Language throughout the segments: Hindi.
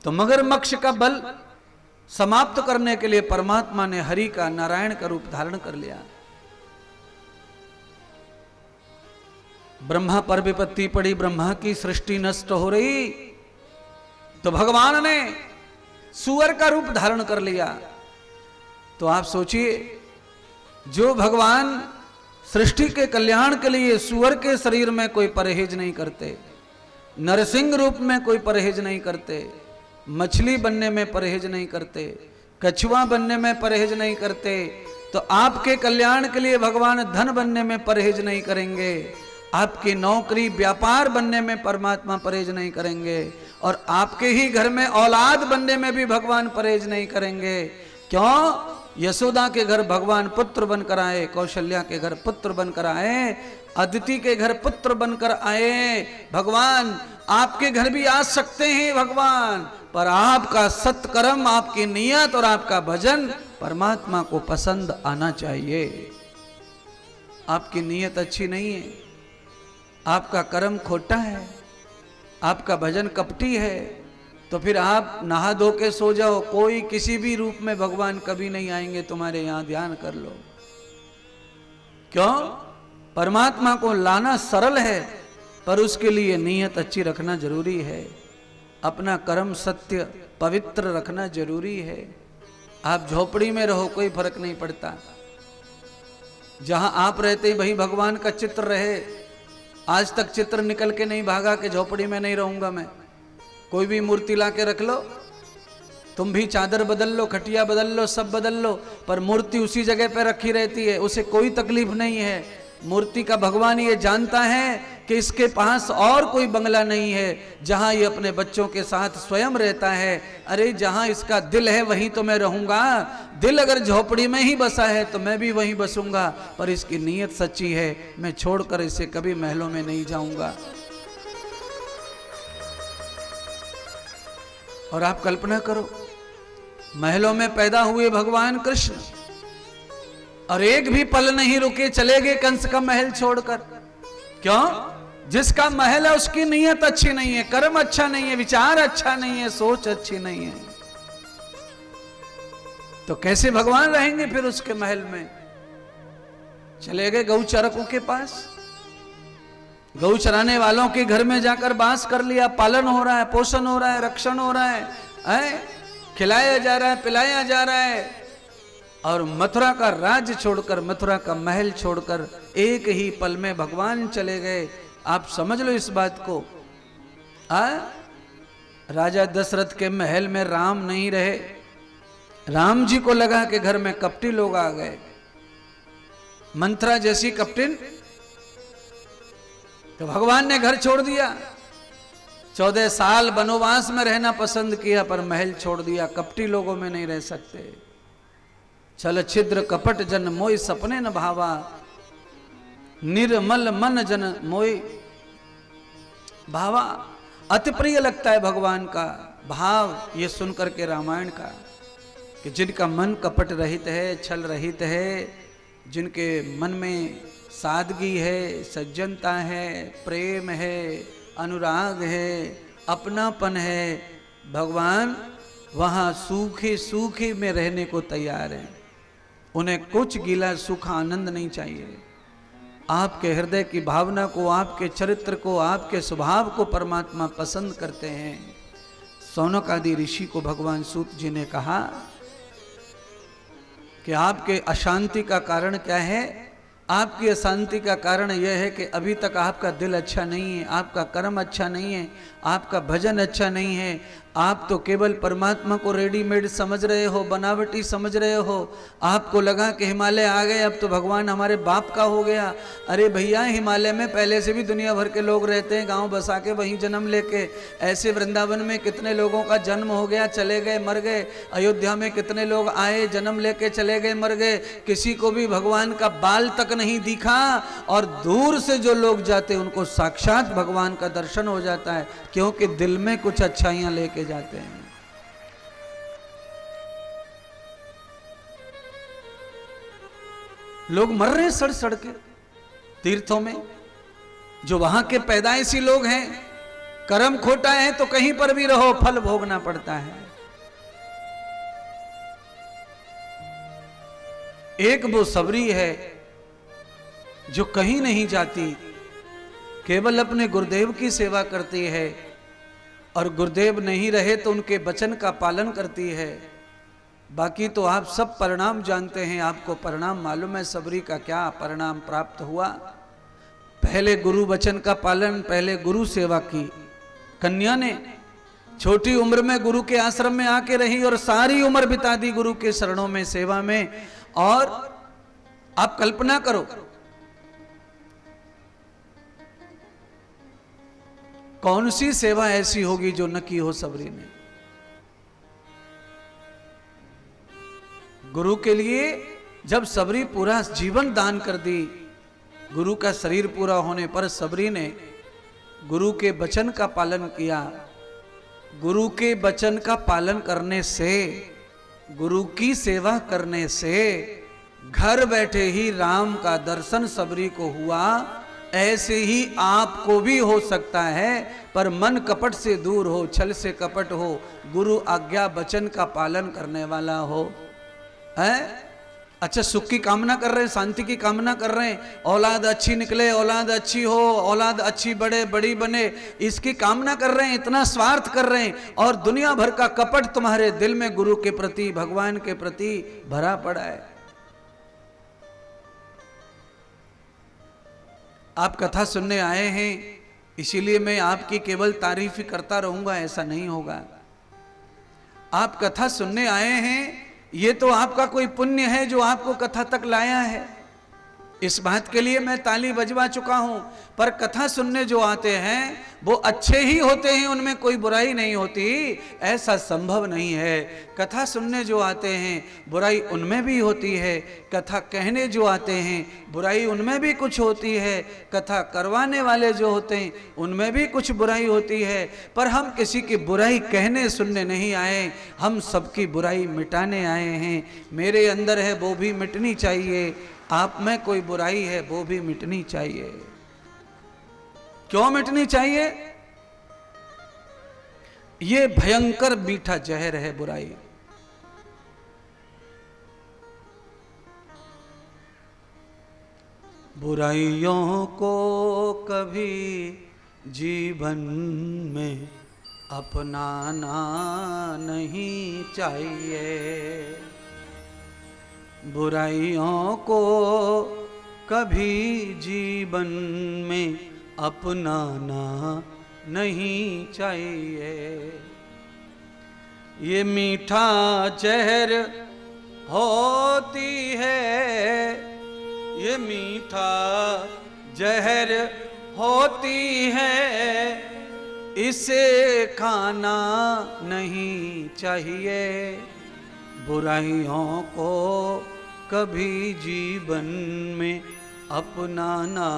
तो मगरमच्छ का बल समाप्त करने के लिए परमात्मा ने हरि का, नारायण का रूप धारण कर लिया। ब्रह्मा पर विपत्ति पड़ी, ब्रह्मा की सृष्टि नष्ट हो रही, तो भगवान ने सूअर का रूप धारण कर लिया। तो आप सोचिए, जो भगवान सृष्टि के कल्याण के लिए सूअर के शरीर में कोई परहेज नहीं करते, नरसिंह रूप में कोई परहेज नहीं करते, मछली बनने में परहेज नहीं करते, कछुआ बनने में परहेज नहीं करते, तो आपके कल्याण के लिए भगवान धन बनने में परहेज नहीं करेंगे, आपकी नौकरी व्यापार बनने में परमात्मा परहेज नहीं करेंगे, और आपके ही घर में औलाद बनने में भी भगवान परहेज नहीं करेंगे। क्यों? यशोदा के घर भगवान पुत्र बनकर आए, कौशल्या के घर पुत्र बनकर आए, अदिति के घर पुत्र बनकर आए। भगवान आपके घर भी आ सकते हैं भगवान, पर आपका सत्कर्म, आपकी नियत और आपका भजन परमात्मा को पसंद आना चाहिए। आपकी नियत अच्छी नहीं है, आपका कर्म खोटा है, आपका भजन कपटी है, तो फिर आप नहा धो के सो जाओ, कोई किसी भी रूप में भगवान कभी नहीं आएंगे तुम्हारे यहां, ध्यान कर लो। क्यों? परमात्मा को लाना सरल है, पर उसके लिए नीयत अच्छी रखना जरूरी है, अपना कर्म सत्य पवित्र रखना जरूरी है। आप झोपड़ी में रहो कोई फर्क नहीं पड़ता, जहां आप रहते वहीं भगवान का चित्र रहे। आज तक चित्र निकल के नहीं भागा कि झोपड़ी में नहीं रहूंगा मैं। कोई भी मूर्ति ला के रख लो, तुम भी चादर बदल लो, खटिया बदल लो, सब बदल लो, पर मूर्ति उसी जगह पे रखी रहती है, उसे कोई तकलीफ नहीं है। मूर्ति का भगवान ये जानता है कि इसके पास और कोई बंगला नहीं है जहां ये अपने बच्चों के साथ स्वयं रहता है। अरे जहां इसका दिल है वहीं तो मैं रहूंगा, दिल अगर झोपड़ी में ही बसा है तो मैं भी वहीं बसूंगा, पर इसकी नीयत सच्ची है, मैं छोड़कर इसे कभी महलों में नहीं जाऊंगा। और आप कल्पना करो, महलों में पैदा हुए भगवान कृष्ण और एक भी पल नहीं रुके, चले गए कंस का महल छोड़कर। क्यों? जिसका महल है उसकी नीयत अच्छी नहीं है, कर्म अच्छा नहीं है, विचार अच्छा नहीं है, सोच अच्छी नहीं है, तो कैसे भगवान रहेंगे फिर उसके महल में? चले गए गौचरकों के पास, गौ चराने वालों के घर में जाकर बास कर लिया, पालन हो रहा है, पोषण हो रहा है, रक्षण हो रहा है, खिलाया जा रहा है, पिलाया जा रहा है। और मथुरा का राज्य छोड़कर, मथुरा का महल छोड़कर एक ही पल में भगवान चले गए। आप समझ लो इस बात को। राजा दशरथ के महल में राम नहीं रहे, राम जी को लगा कि घर में कपटी लोग आ गए, मंथरा जैसी कपटिन, तो भगवान ने घर छोड़ दिया। 14 साल वनवास में रहना पसंद किया, पर महल छोड़ दिया, कपटी लोगों में नहीं रह सकते। छल छिद्र कपट जन मोई सपने न भावा, निर्मल मन जन मोई भावा। अति प्रिय लगता है भगवान का भाव ये सुनकर के रामायण का, कि जिनका मन कपट रहित है, छल रहित है, जिनके मन में सादगी है, सज्जनता है, प्रेम है, अनुराग है, अपनापन है, भगवान वहाँ सूखे सूखे में रहने को तैयार है। उन्हें कुछ गीला सुख आनंद नहीं चाहिए। आपके हृदय की भावना को, आपके चरित्र को, आपके स्वभाव को परमात्मा पसंद करते हैं। सौनक आदि ऋषि को भगवान सूत जी ने कहा कि आपके अशांति का कारण क्या है? आपकी अशांति का कारण यह है कि अभी तक आपका दिल अच्छा नहीं है, आपका कर्म अच्छा नहीं है, आपका भजन अच्छा नहीं है। आप तो केवल परमात्मा को रेडीमेड समझ रहे हो, बनावटी समझ रहे हो। आपको लगा कि हिमालय आ गए, अब तो भगवान हमारे बाप का हो गया। अरे भैया, हिमालय में पहले से भी दुनिया भर के लोग रहते हैं, गांव बसा के वहीं जन्म लेके। ऐसे वृंदावन में कितने लोगों का जन्म हो गया, चले गए, मर गए। अयोध्या में कितने लोग आए, जन्म लेके चले गए, मर गए। किसी को भी भगवान का बाल तक नहीं दिखा, और दूर से जो लोग जाते उनको साक्षात भगवान का दर्शन हो जाता है, क्योंकि दिल में कुछ अच्छाइयां लेके जाते हैं। लोग मर रहे हैं सड़ सड़ के तीर्थों में, जो वहां के पैदाइशी लोग हैं, कर्म खोटा है तो कहीं पर भी रहो फल भोगना पड़ता है। एक वो सबरी है जो कहीं नहीं जाती, केवल अपने गुरुदेव की सेवा करती है, और गुरुदेव नहीं रहे तो उनके वचन का पालन करती है। बाकी तो आप सब परिणाम जानते हैं, आपको परिणाम मालूम है सबरी का क्या परिणाम प्राप्त हुआ। पहले गुरु वचन का पालन, पहले गुरु सेवा की कन्या ने, छोटी उम्र में गुरु के आश्रम में आके रही और सारी उम्र बिता दी गुरु के शरणों में, सेवा में। और आप कल्पना करो कौन सी सेवा ऐसी होगी जो न की हो सबरी ने। गुरु के लिए जब सबरी पूरा जीवन दान कर दी, गुरु का शरीर पूरा होने पर सबरी ने गुरु के वचन का पालन किया। गुरु के वचन का पालन करने से, गुरु की सेवा करने से घर बैठे ही राम का दर्शन सबरी को हुआ। ऐसे ही आपको भी हो सकता है, पर मन कपट से दूर हो, छल से कपट हो, गुरु आज्ञा वचन का पालन करने वाला हो। है अच्छा, सुख की कामना कर रहे हैं, शांति की कामना कर रहे हैं, औलाद अच्छी निकले, औलाद अच्छी हो, औलाद अच्छी बढ़े, बड़ी बने, इसकी कामना कर रहे हैं, इतना स्वार्थ कर रहे हैं, और दुनिया भर का कपट तुम्हारे दिल में गुरु के प्रति, भगवान के प्रति भरा पड़ा है। आप कथा सुनने आए हैं, इसीलिए मैं आपकी केवल तारीफ ही करता रहूंगा, ऐसा नहीं होगा। आप कथा सुनने आए हैं, ये तो आपका कोई पुण्य है जो आपको कथा तक लाया है, इस बात के लिए मैं ताली बजवा चुका हूं। पर कथा सुनने जो आते हैं वो अच्छे ही होते हैं, उनमें कोई बुराई नहीं होती, ऐसा संभव नहीं है। कथा सुनने जो आते हैं बुराई उनमें भी होती है, कथा कहने जो आते हैं बुराई उनमें भी कुछ होती है, कथा करवाने वाले जो होते हैं उनमें भी कुछ बुराई होती है। पर हम किसी की बुराई कहने सुनने नहीं आए, हम सबकी बुराई मिटाने आए हैं। मेरे अंदर है वो भी मिटनी चाहिए, आप में कोई बुराई है वो भी मिटनी चाहिए। क्यों मिटनी चाहिए? ये भयंकर मीठा जहर है बुराई। बुराइयों को कभी जीवन में अपनाना नहीं चाहिए, बुराइयों को कभी जीवन में अपनाना नहीं चाहिए। ये मीठा जहर होती है, ये मीठा जहर होती है, इसे खाना नहीं चाहिए, बुराइयों को कभी जीवन में अपनाना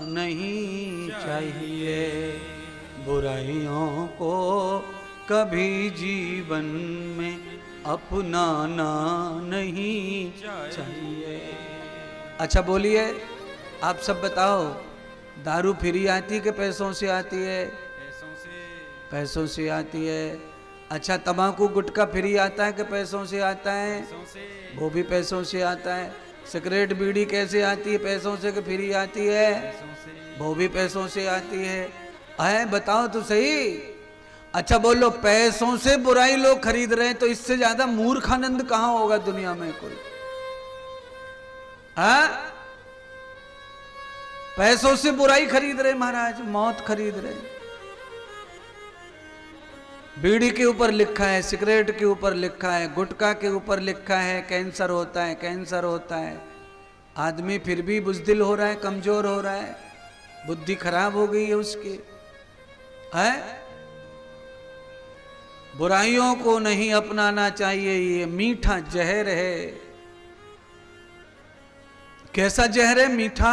नहीं चाहिए, बुराइयों को कभी जीवन में अपनाना नहीं चाहिए। अच्छा बोलिए, आप सब बताओ, दारू फ्री आती कि पैसों से आती है? पैसों से आती है। अच्छा, तंबाकू गुटखा फ्री आता है कि पैसों से आता है? वो भी पैसों से आता है। सिगरेट बीड़ी कैसे आती है? पैसों से कि फ्री आती है? वो भी पैसों से आती है। बताओ तो सही। अच्छा बोलो, पैसों से बुराई लोग खरीद रहे हैं तो इससे ज्यादा मूर्खानंद कहां होगा दुनिया में कोई? पैसों से बुराई खरीद रहे महाराज, मौत खरीद रहे। बीड़ी के ऊपर लिखा है, सिगरेट के ऊपर लिखा है, गुटखा के ऊपर लिखा है कैंसर होता है, कैंसर होता है। आदमी फिर भी बुज़दिल हो रहा है, कमजोर हो रहा है, बुद्धि खराब हो गई है उसकी। है बुराइयों को नहीं अपनाना चाहिए, ये मीठा जहर है। कैसा जहर है? मीठा।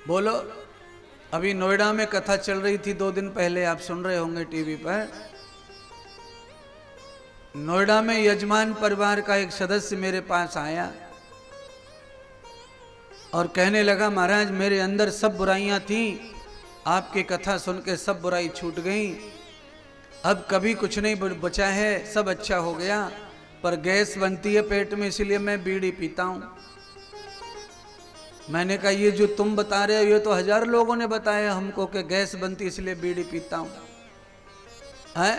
बोलो। अभी नोएडा में कथा चल रही थी 2 दिन पहले, आप सुन रहे होंगे टीवी पर। नोएडा में यजमान परिवार का एक सदस्य मेरे पास आया और कहने लगा महाराज मेरे अंदर सब बुराइयां थीं, आपकी कथा सुन के सब बुराई छूट गई, अब कभी कुछ नहीं बचा है, सब अच्छा हो गया, पर गैस बनती है पेट में इसलिए मैं बीड़ी पीता हूं। मैंने कहा ये जो तुम बता रहे हो ये तो 1000 लोगों ने बताया हमको कि गैस बनती इसलिए बीड़ी पीता हूं है।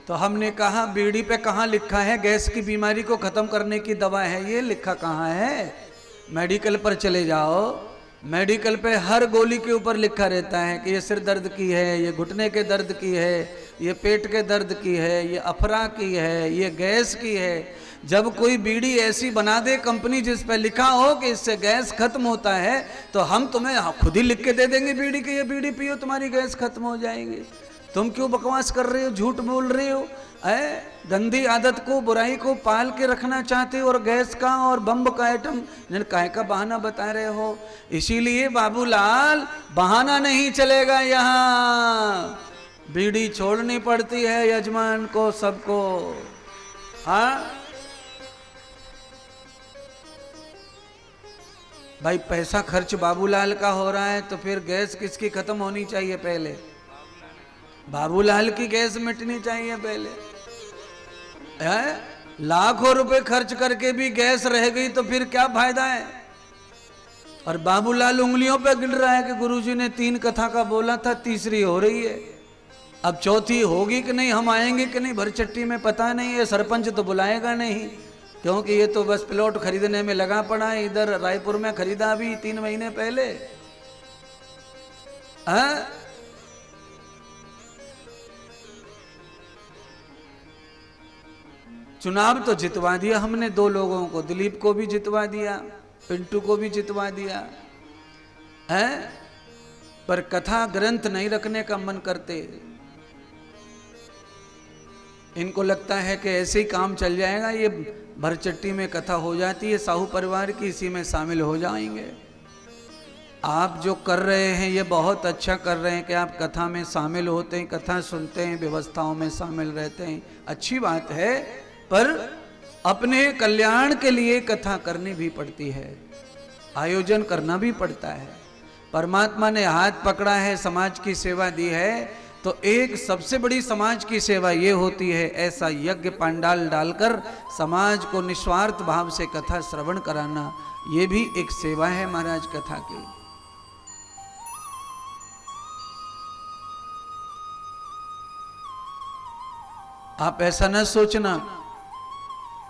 तो हमने कहा बीड़ी पे कहाँ लिखा है गैस की बीमारी को खत्म करने की दवा है, ये लिखा कहाँ है? मेडिकल पर चले जाओ, मेडिकल पे हर गोली के ऊपर लिखा रहता है कि ये सिर दर्द की है, ये घुटने के दर्द की है, ये पेट के दर्द की है, ये अफरा की है, ये गैस की है। जब कोई बीड़ी ऐसी बना दे कंपनी जिस पे लिखा हो कि इससे गैस खत्म होता है, तो हम तुम्हें खुद ही लिख के दे देंगे बीड़ी की, ये बीड़ी पियो तुम्हारी गैस खत्म हो जाएगी। तुम क्यों बकवास कर रहे हो, झूठ बोल रहे हो? गंदी आदत को, बुराई को पाल के रखना चाहते हो और गैस का और बम का आइटम काहे का बहाना बता रहे हो। इसीलिए बाबूलाल बहाना नहीं चलेगा, यहाँ बीड़ी छोड़नी पड़ती है यजमान को, सबको। हाँ भाई, पैसा खर्च बाबूलाल का हो रहा है तो फिर गैस किसकी खत्म होनी चाहिए? पहले बाबूलाल की गैस मिटनी चाहिए पहले। लाखों रुपए खर्च करके भी गैस रह गई तो फिर क्या फायदा है? और बाबूलाल उंगलियों पे गिर रहा है कि गुरुजी ने 3 कथा का बोला था, तीसरी हो रही है, अब चौथी होगी कि नहीं, हम आएंगे कि नहीं भरचट्टी में पता नहीं है, सरपंच तो बुलाएगा नहीं क्योंकि ये तो बस प्लॉट खरीदने में लगा पड़ा है। इधर रायपुर में खरीदा अभी 3 महीने पहले। चुनाव तो जितवा दिया हमने 2 लोगों को, दिलीप को भी जितवा दिया, पिंटू को भी जितवा दिया है, पर कथा ग्रंथ नहीं रखने का मन करते। इनको लगता है कि ऐसे ही काम चल जाएगा, ये भरचट्टी में कथा हो जाती है साहू परिवार की, इसी में शामिल हो जाएंगे। आप जो कर रहे हैं ये बहुत अच्छा कर रहे हैं कि आप कथा में शामिल होते हैं, कथा सुनते हैं, व्यवस्थाओं में शामिल रहते हैं, अच्छी बात है, पर अपने कल्याण के लिए कथा करनी भी पड़ती है, आयोजन करना भी पड़ता है। परमात्मा ने हाथ पकड़ा है, समाज की सेवा दी है, तो एक सबसे बड़ी समाज की सेवा ये होती है ऐसा यज्ञ पंडाल डालकर समाज को निस्वार्थ भाव से कथा श्रवण कराना, ये भी एक सेवा है महाराज कथा की। आप ऐसा न सोचना,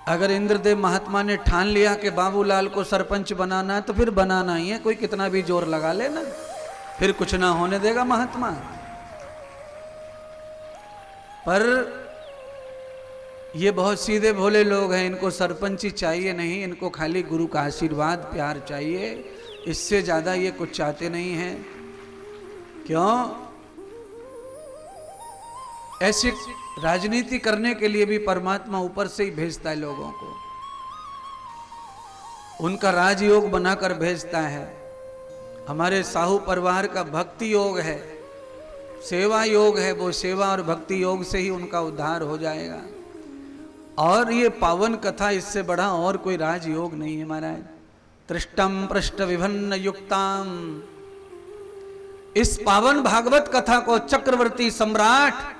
अगर इंद्रदेव महात्मा ने ठान लिया कि बाबूलाल को सरपंच बनाना तो फिर बनाना ही है, कोई कितना भी जोर लगा लेना, फिर कुछ ना होने देगा महात्मा। पर ये बहुत सीधे भोले लोग हैं, इनको सरपंची चाहिए नहीं, इनको खाली गुरु का आशीर्वाद प्यार चाहिए, इससे ज्यादा ये कुछ चाहते नहीं हैं। क्यों? ऐसी राजनीति करने के लिए भी परमात्मा ऊपर से ही भेजता है लोगों को, उनका राजयोग बनाकर भेजता है। हमारे साहू परिवार का भक्ति योग है, सेवा योग है, वो सेवा और भक्ति योग से ही उनका उद्धार हो जाएगा। और ये पावन कथा, इससे बड़ा और कोई राजयोग नहीं है महाराज। तृष्टम पृष्ठ विभिन्न युक्ताम, इस पावन भागवत कथा को चक्रवर्ती सम्राट,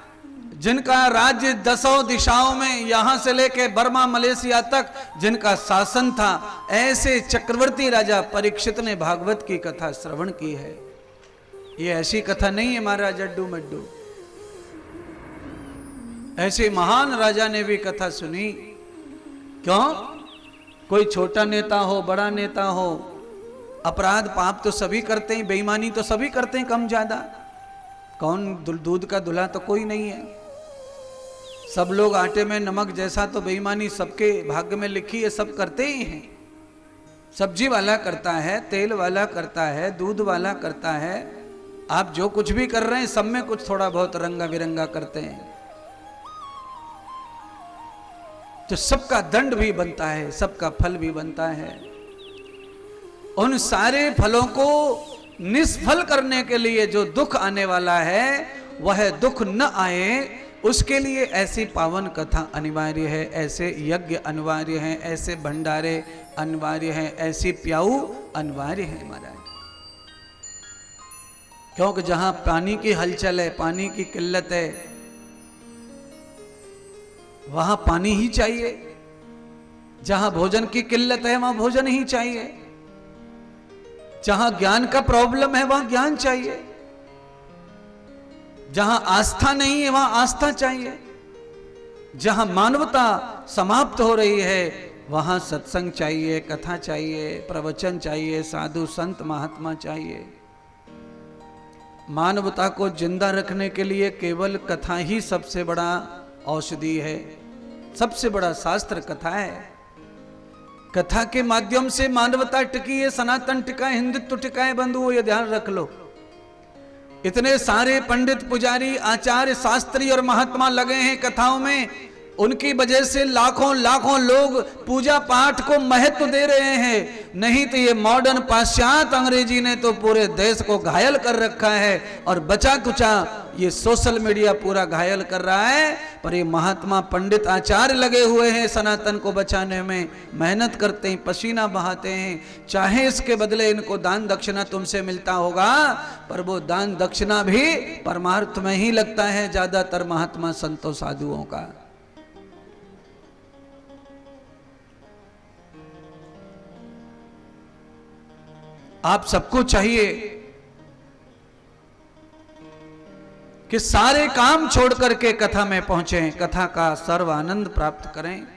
जिनका राज्य 10 दिशाओं में, यहां से लेके बर्मा मलेशिया तक जिनका शासन था, ऐसे चक्रवर्ती राजा परीक्षित ने भागवत की कथा श्रवण की है। ये ऐसी कथा नहीं है महाराज अड्डू मड्डू, ऐसे महान राजा ने भी कथा सुनी। क्यों? कोई छोटा नेता हो, बड़ा नेता हो, अपराध पाप तो सभी करते हैं, बेईमानी तो सभी करते हैं कम ज्यादा, कौन दूध का दूल्हा तो कोई नहीं है। सब लोग आटे में नमक जैसा, तो बेईमानी सबके भाग्य में लिखी है, सब करते ही हैं। सब्जी वाला करता है, तेल वाला करता है, दूध वाला करता है, आप जो कुछ भी कर रहे हैं सब में कुछ थोड़ा बहुत रंगा बिरंगा करते हैं, तो सबका दंड भी बनता है, सबका फल भी बनता है। उन सारे फलों को निष्फल करने के लिए जो दुख आने वाला है, वह दुख न आए उसके लिए ऐसी पावन कथा अनिवार्य है, ऐसे यज्ञ अनिवार्य हैं, ऐसे भंडारे अनिवार्य हैं, ऐसी प्याऊ अनिवार्य है महाराज। क्योंकि जहां पानी की हलचल है, पानी की किल्लत है, वहां पानी ही चाहिए। जहां भोजन की किल्लत है वहां भोजन ही चाहिए। जहां ज्ञान का प्रॉब्लम है वहां ज्ञान चाहिए। जहां आस्था नहीं है वहां आस्था चाहिए। जहां मानवता समाप्त हो रही है वहां सत्संग चाहिए, कथा चाहिए, प्रवचन चाहिए, साधु संत महात्मा चाहिए। मानवता को जिंदा रखने के लिए केवल कथा ही सबसे बड़ा औषधि है, सबसे बड़ा शास्त्र कथा है। कथा के माध्यम से मानवता टिकी है, सनातन टिका है, हिंदुत्व टिका है। बंधुओं ये ध्यान रख लो। इतने सारे पंडित, पुजारी, आचार्य, शास्त्री और महात्मा लगे हैं कथाओं में, उनकी वजह से लाखों लाखों लोग पूजा पाठ को महत्व दे रहे हैं। नहीं तो ये मॉडर्न पाश्चात्य अंग्रेजी ने तो पूरे देश को घायल कर रखा है और बचा कुचा ये सोशल मीडिया पूरा घायल कर रहा है। पर ये महात्मा, पंडित, आचार्य लगे हुए हैं सनातन को बचाने में, मेहनत करते हैं, पसीना बहाते हैं। चाहे इसके बदले इनको दान दक्षिणा तुमसे मिलता होगा, पर वो दान दक्षिणा भी परमार्थ में ही लगता है ज्यादातर महात्मा संतों साधुओं का। आप सबको चाहिए कि सारे काम छोड़ करके कथा में पहुंचे, कथा का सर्व आनंद प्राप्त करें।